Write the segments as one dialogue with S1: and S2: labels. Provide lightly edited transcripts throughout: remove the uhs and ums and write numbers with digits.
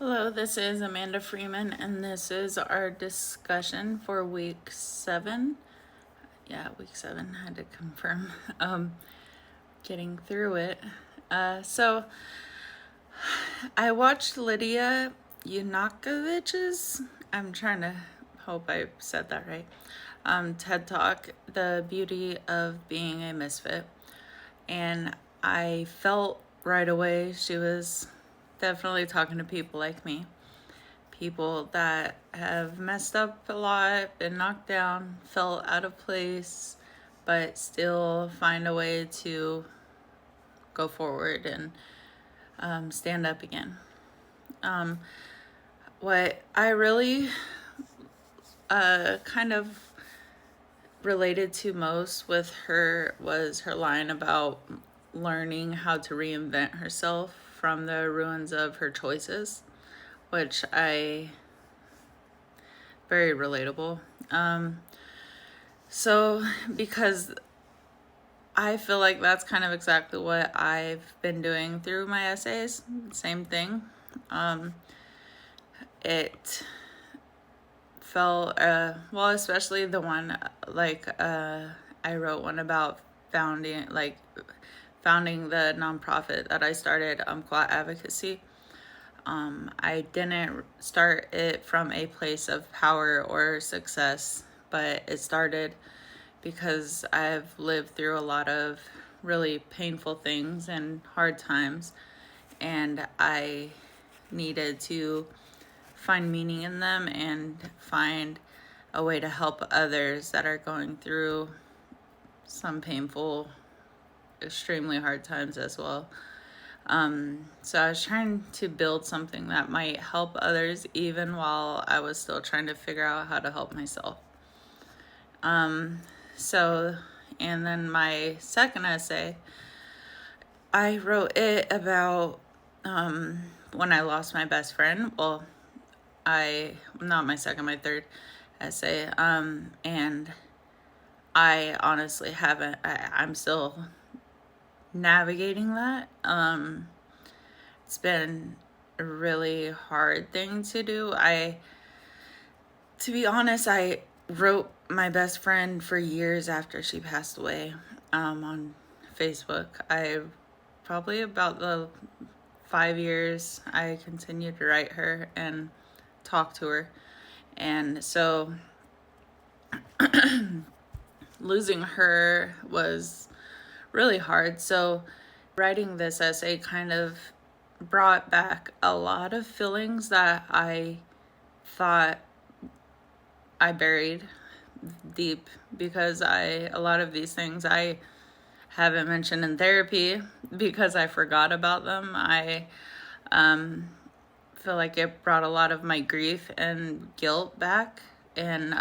S1: Hello, this is Amanda Freeman, and this is our discussion for week 7. Yeah, week 7, had to confirm. Getting through it. So, I watched Lydia Yunakovich's, I'm trying to hope I said that right, TED Talk, The Beauty of Being a Misfit. And I felt right away she was definitely talking to people like me. People that have messed up a lot, been knocked down, felt out of place, but still find a way to go forward and stand up again. What I really kind of related to most with her was her line about learning how to reinvent herself from the ruins of her choices, which I very relatable. So because I feel like that's kind of exactly what I've been doing through my essays. Same thing. It felt, well, especially the one, I wrote one about founding the nonprofit that I started, Quad Advocacy. I didn't start it from a place of power or success, but it started because I've lived through a lot of really painful things and hard times, and I needed to find meaning in them and find a way to help others that are going through some painful, extremely hard times as well. So I was trying to build something that might help others even while I was still trying to figure out how to help myself. And then my second essay, I wrote it about when I lost my best friend. Well, not my second, my third essay. And I honestly haven't, I'm still navigating that. It's been a really hard thing to do. To be honest, I wrote my best friend for years after she passed away, on Facebook. I probably about the 5 years I continued to write her and talk to her. And so losing her was really hard. So writing this essay kind of brought back a lot of feelings that I thought I buried deep, because a lot of these things I haven't mentioned in therapy because I forgot about them. I feel like it brought a lot of my grief and guilt back, and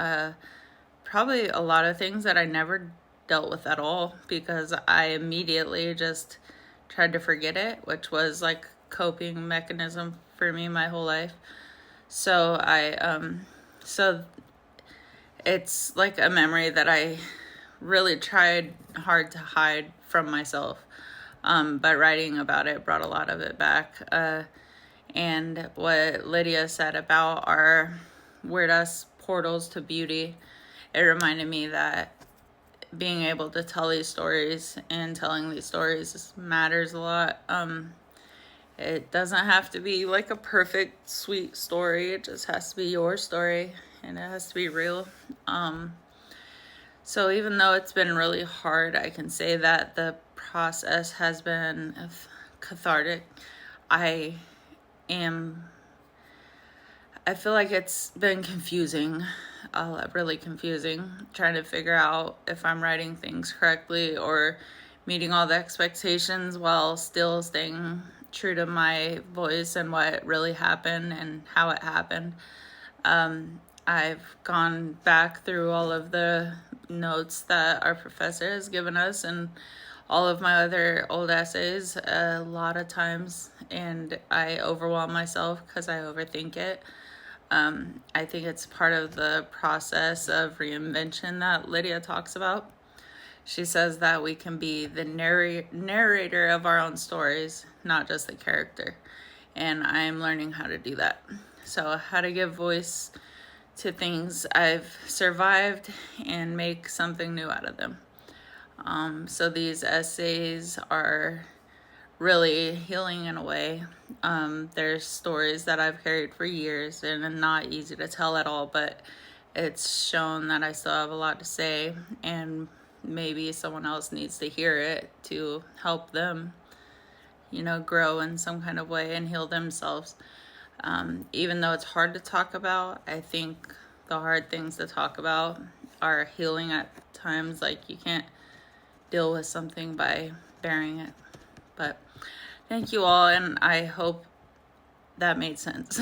S1: probably a lot of things that I never dealt with at all, because I immediately just tried to forget it, which was like coping mechanism for me my whole life. So so it's like a memory that I really tried hard to hide from myself. But writing about it brought a lot of it back. And what Lydia said about our weird ass portals to beauty, it reminded me that being able to tell these stories and telling these stories matters a lot. It doesn't have to be like a perfect, sweet story. It just has to be your story, and it has to be real. So even though it's been really hard, I can say that the process has been cathartic. I feel like it's been confusing, really confusing, trying to figure out if I'm writing things correctly or meeting all the expectations while still staying true to my voice and what really happened and how it happened. I've gone back through all of the notes that our professor has given us and all of my other old essays a lot of times, and I overwhelm myself because I overthink it. I think it's part of the process of reinvention that Lydia talks about. She says that we can be the narrator of our own stories, not just the character. and I'm learning how to do that. So how to give voice to things I've survived and make something new out of them. So these essays are really healing in a way. There's stories that I've carried for years and are not easy to tell at all, but it's shown that I still have a lot to say, and maybe someone else needs to hear it to help them, grow in some kind of way and heal themselves. Even though it's hard to talk about, I think the hard things to talk about are healing at times. Like, you can't deal with something by burying it. But thank you all, and I hope that made sense.